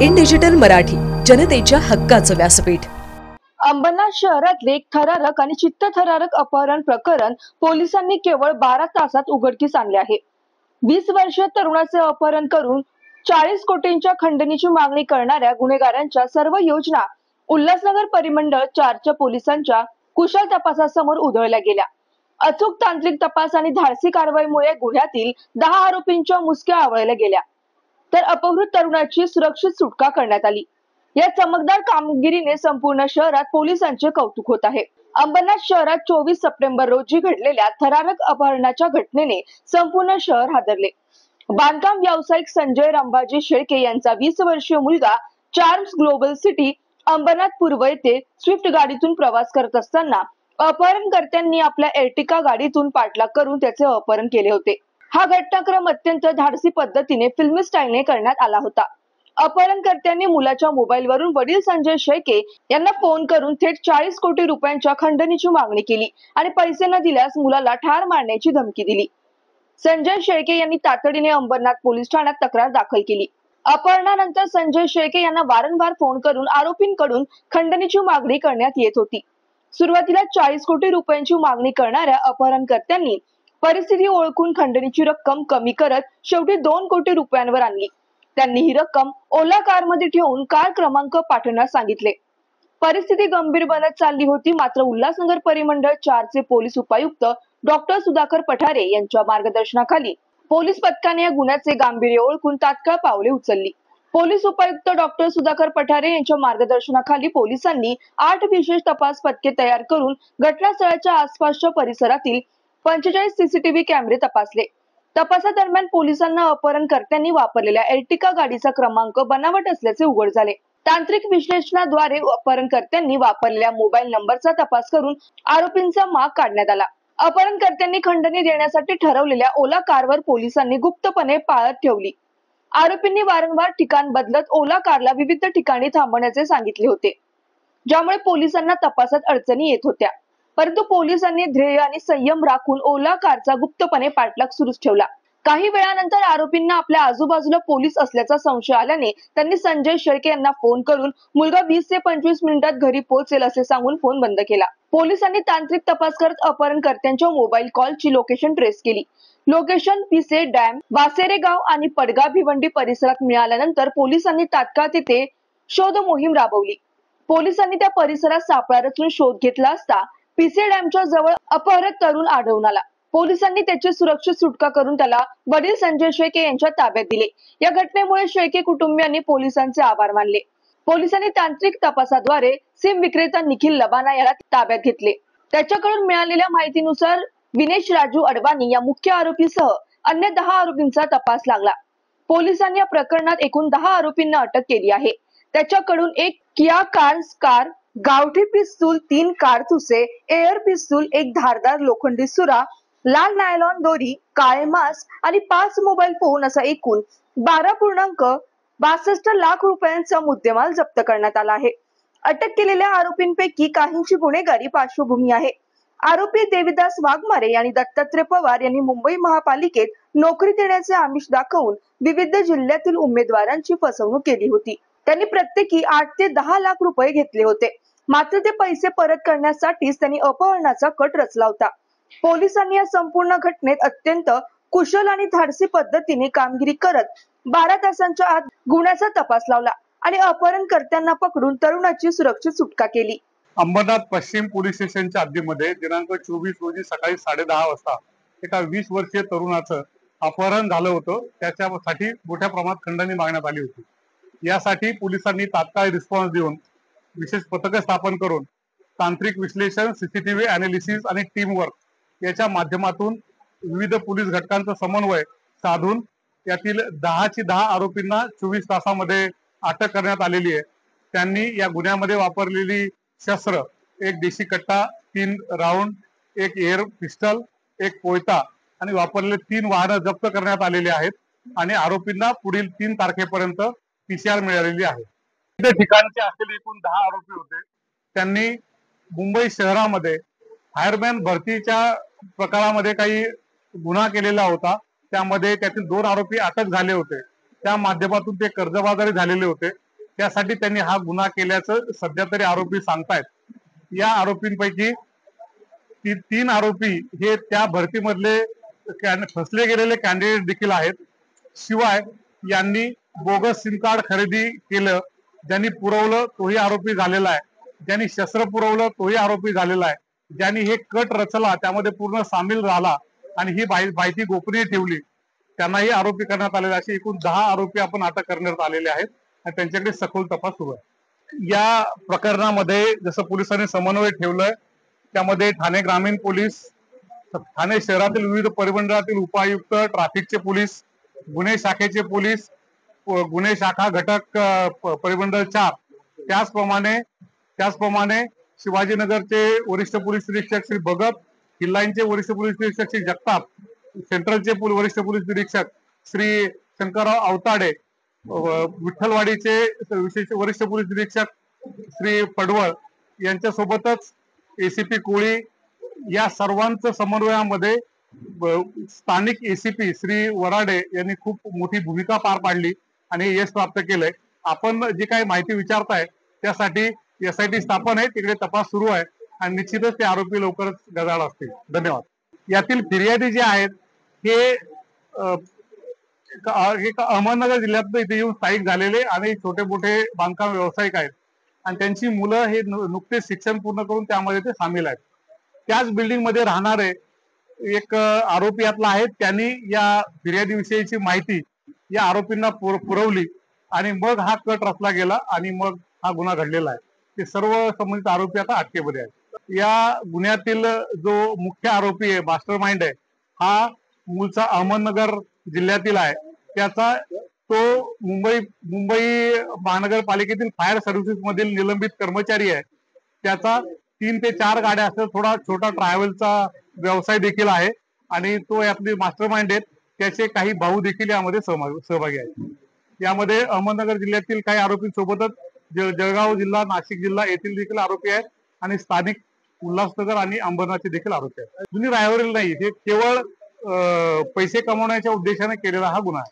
In digital Marathi, जनतेच्या हक्काचं व्यासपीठ। अंबरनाथ शहरातले एक थरारक आणि चित्तथरारक अपहरण प्रकरण पोलिसांनी केवळ 12 तासात उघडकीस आणले आहे। 20 वर्षीय तरुणाचे अपहरण करून 40 कोटींच्या खंडणीची मागणी करणाऱ्या गुन्हेगारांच्या सर्व योजना उल्हासनगर परिमंडळ 4च्या पोलिसांच्या कुशल तपासासमोर उधळल्या गेल्या। अचूक तांत्रिक तपास आणि धाडसी कारवाईमुळे गुन्ह्यातील 10 आरोपींच्या मुसक्या आवळल्या गेल्या, तर अपहृत तरुणाची सुरक्षित सुटका करण्यात आली। या चमकदार कामगिरीने संपूर्ण शहरात पोलिसांचे कौतुक होत आहे। अंबरनाथ शहरात 24 सप्टेंबर रोजी घडलेल्या थरारक अपहरणाच्या घटनेने संपूर्ण शहर हादरले। बांधकाम व्यावसायिक संजय रामबाजी शेळके यांचा 20 वर्षीय मुलगा चार्म्स ग्लोबल सिटी अंबरनाथ पूर्व येथे स्विफ्ट गाडीतून प्रवास करत असताना अपहरणकर्त्यांनी आपल्या एर्टिका गाडीतून पाठलाग करून त्याचे अपहरण केले होते। हा घटनाक्रम अत्यंत धाडसी पद्धतीने फिल्मी स्टाईलने करण्यात आला होता। अपहरणकर्त्यांनी मुलाच्या मोबाईलवरून वडील संजय शेळके यांना फोन करून थेट 40 कोटी रुपयांच्या खंडणीची मागणी केली आणि पैसे न दिल्यास मुलाला ठार मारण्याची धमकी दिली। संजय शेळके यांनी तातडीने अंबरनाथ पोलीस ठाण्यात तक्रार दाखल केली। अपहरणानंतर संजय शेळके यांना वारंवार फोन करून आरोपींकडून खंडणीची मागणी करण्यात येत होती। सुरुवातीला 40 कोटी रुपयांची मागणी करणाऱ्या अपहरणकर्त्यांनी परिस्थिती ओळखून खंडणीची रक्कम कमी करत शेवटी 2 कोटी रुपयांवर आणली। त्यांनी ही रक्कम ओला कारमध्ये ठेवून कार क्रमांक पाठवण्यास सांगितले। परिस्थिती गंभीर बनत चालली होती, मात्र उल्हासनगर परिमंडळ 4चे पोलीस उपायुक्त डॉक्टर सुधाकर पठारे यांच्या मार्गदर्शनाखाली पोलीस पथकाने या गुन्ह्याचे गांभीर्य ओळखून तात्काळ पावले उचलली। पोलीस उपायुक्त डॉक्टर सुधाकर पठारे यांच्या मार्गदर्शनाखाली पोलिसांनी 8 विशेष तपास पथके तयार करून घटनास्थळाच्या आसपासच्या परिसरातील 45 सीसीटीव्ही कॅमेरे तपासले। तपासादरम्यान पोलिसांना अपहरणकर्त्यांनी वापरलेल्या एर्टिका गाडीचा क्रमांक बनावट असल्याचे उघड झाले। तांत्रिक विश्लेषणाद्वारे अपहरणकर्त्यांनी वापरलेल्या मोबाईल नंबरचा तपास करून आरोपींचा माग काढण्यात आला। अपहरणकर्त्यांनी खंडणी देण्यासाठी ठरवलेल्या ओला कारवर पोलिसांनी गुप्तपणे पाळत ठेवली। आरोपींनी वारंवार ठिकाण बदलत ओला कारला विविध ठिकाणी थांबवण्याचे सांगितले होते, ज्यामुळे पोलिसांना तपासात अडचणी येत होत्या। परंतु पोलिसांनी ध्येय आणि संयम राखून ओला कारचा गुप्तपणे पाठलाग सुरूच ठेवला। काही वेळानंतर आरोपींना आपल्या आजूबाजूला पोलीस असल्याचा संशय आल्याने त्यांनी संजय शेळके यांना फोन करून मुलगा 20 ते 25 मिनिटात घरी पोहोचेल असे सांगून फोन बंद केला। पोलिसांनी तांत्रिक तपास करत अपहरणकर्त्यांच्या मोबाईल कॉलची लोकेशन ट्रेस केली। लोकेशन पिसे डॅम, वासेरे गाव आणि पडगा भिवंडी परिसरात मिळाल्यानंतर पोलिसांनी तात्काळ तिथे शोध मोहीम राबवली। पोलिसांनी त्या परिसरात सापळा रचून शोध घेतला असता पिसे डॅमच्या जवळ अपहृत तरुण आढळून आला। पोलिसांनी त्याची सुरक्षित सुटका करून त्याला वडील संजय शेळके यांच्या ताब्यात दिले। या घटनेमुळे शेळके कुटुंबियांनी पोलिसांचे आभार मानले। पोलिसांनी तांत्रिक तपासाद्वारे सिम विक्रेता निखिल लबाना याला ताब्यात घेतले। त्याच्याकडून मिळालेल्या माहितीनुसार विनेश राजू अडवाणी या मुख्य आरोपीसह अन्य 10 आरोपींचा तपास लागला। पोलिसांनी या प्रकरणात एकूण 10 आरोपींना अटक केली आहे। त्याच्याकडून एक किया कार्स कार, गावठी पिस्तूल, 3 कारतुसे, एअर पिस्तूल, एक धारदार लोखंडी सुरा, लाल नायलॉन दोरी, काळे मास्क आणि 5 मोबाईल फोन असा एकूण 12.62 लाख रुपयांचा मुद्देमाल जप्त करण्यात आला आहे। अटक केलेल्या आरोपींपैकी काहींची गुन्हेगारी पार्श्वभूमी आहे। आरोपी देविदास वाघमारे आणि दत्तात्रय पवार यांनी मुंबई महापालिकेत नोकरी देण्याचे आमिष दाखवून विविध जिल्ह्यातील उमेदवारांची फसवणूक केली होती। त्यांनी प्रत्येकी 8 ते 10 लाख रुपये घेतले होते, मात्र ते पैसे परत करण्यासाठीच त्यांनी अपहरणाचा कट रचला होता। पोलिसांनी या संपूर्ण घटनेत अत्यंत कुशल आणि धाडसी पद्धतीने कामगिरी करत 12 तासांच्या आत गुन्ह्याचा तपास लावला आणि अपहरणकर्त्यांना पकडून तरुणाची सुरक्षित सुटका केली। अंबरनाथ पश्चिम पोलीस स्टेशनच्या हद्दीमध्ये दिनांक 24 रोजी सकाळी 10:30 वाजता एका 20 वर्षीय तरुणाचं अपहरण झालं होतं। त्याच्यासाठी मोठ्या प्रमाणात खंडणी मागण्यात आली होती। यासाठी पोलिसांनी तात्काळ रिस्पॉन्स देऊन विशेष पथक स्थापन करून तांत्रिक विश्लेषण, सीसीटीव्ही अनालिसिस आणि टीम वर्क याच्या माध्यमातून विविध पोलीस घटकांचा समन्वय साधून यातील 10 आरोपींना 24 तासामध्ये अटक करण्यात आलेली आहे। त्यांनी या गुन्ह्यामध्ये वापरलेली शस्त्र, एक देशी कट्टा, 3 राऊंड, एक एअर पिस्टल, एक कोयता आणि वापरलेले 3 वाहनं जप्त करण्यात आलेली आहेत आणि आरोपींना पुढील 3 तारखेपर्यंत PCR मिळालेली आहे। विविध ठिकाणचे असलेले एकूण 10 आरोपी होते। त्यांनी मुंबई शहरामध्ये फायरमॅन भरतीच्या प्रकारामध्ये काही गुन्हा केलेला होता। त्यामध्ये त्यातील 2 आरोपी अटक झाले होते। त्या माध्यमातून ते कर्जबाजारी झालेले होते। त्यासाठी त्यांनी हा गुन्हा केल्याचं सध्या तरी आरोपी सांगतायत. या आरोपींपैकी तीन आरोपी हे त्या भरतीमधले फसले गेलेले कॅन्डिडेट देखील आहेत. शिवाय यांनी बोगस सिम कार्ड खरेदी केलं, ज्यांनी पुरवलं तोही आरोपी झालेला आहे. ज्यांनी शस्त्र पुरवलं तोही आरोपी झालेला आहे. ज्यांनी हे कट रचला त्यामध्ये पूर्ण सामील झाला आणि ही माहिती गोपनीय ठेवली त्यांनाही आरोपी करण्यात आलेले. असे एकूण 10 आरोपी आपण अटक करण्यात आलेले आहेत आणि त्यांच्याकडे सखोल तपास सुरू आहे. या प्रकरणामध्ये जसं पोलिसांनी समन्वय ठेवलंय त्यामध्ये ठाणे ग्रामीण पोलीस, ठाणे शहरातील विविध परिमंडळातील उपायुक्त, ट्रॅफिकचे पोलीस, गुन्हे शाखेचे पोलीस, गुन्हे शाखा घटक परिमंडळ 4, त्याचप्रमाणे शिवाजीनगरचे वरिष्ठ पोलीस निरीक्षक श्री भगत, किल्लाईचे वरिष्ठ पोलीस निरीक्षक श्री जगताप, सेंट्रलचे वरिष्ठ पोलीस निरीक्षक श्री शंकरराव अवताडे, विठ्ठलवाडीचे विशेष वरिष्ठ पोलीस निरीक्षक श्री पडवळ यांच्यासोबतच एसीपी कोळी या सर्वांच्या समन्वयामध्ये स्थानिक एसीपी श्री वराडे यांनी खूप मोठी भूमिका पार पाडली आणि यश प्राप्त केलंय. आपण जी काही माहिती विचारताय त्यासाठी SIT स्थापन आहे, तिकडे तपास सुरू आहे आणि निश्चितच ते आरोपी लवकरच गजाआड असतील. धन्यवाद. यातील फिर्यादी जे आहेत हे अहमदनगर जिल्ह्यात इथे येऊन स्थायिक झालेले आणि छोटे मोठे बांधकाम व्यावसायिक आहेत आणि त्यांची मुलं हे नुकतेच शिक्षण पूर्ण करून त्यामध्ये ते सामील आहेत. त्याच बिल्डिंग मध्ये राहणारे एक आरोपी यातला आहे. त्यांनी या फिर्यादी विषयीची माहिती या आरोपींना पुरवली आणि मग हा कट रचला गेला आणि मग हा गुन्हा घडलेला आहे. ते सर्व संबंधित आरोपी आता अटकेमध्ये आहेत. या गुन्ह्यातील जो मुख्य आरोपी आहे, मास्टर माइंड आहे, हा मूळचा अहमदनगर जिल्ह्यातील आहे. त्याचा तो मुंबई महानगरपालिकेतील फायर सर्व्हिसेस मधील निलंबित कर्मचारी आहे. त्याचा 3 ते 4 गाड्या असं थोडा छोटा ट्रॅव्हलचा व्यवसाय देखील आहे आणि तो आपली मास्टर माइंड आहेत. त्याचे काही भाऊ देखील यामध्ये सहभागी आहेत. यामध्ये अहमदनगर जिल्ह्यातील काही आरोपी सोबतच जळगाव जिल्हा, नाशिक जिल्हा येथील देखील आरोपी आहेत आणि स्थानिक उल्हासनगर आणि अंबरनाथचे देखील आरोपी आहेत. जुनी रायवरील नाही, हे केवळ पैसे कमवण्याच्या उद्देशाने केलेला हा गुन्हा आहे.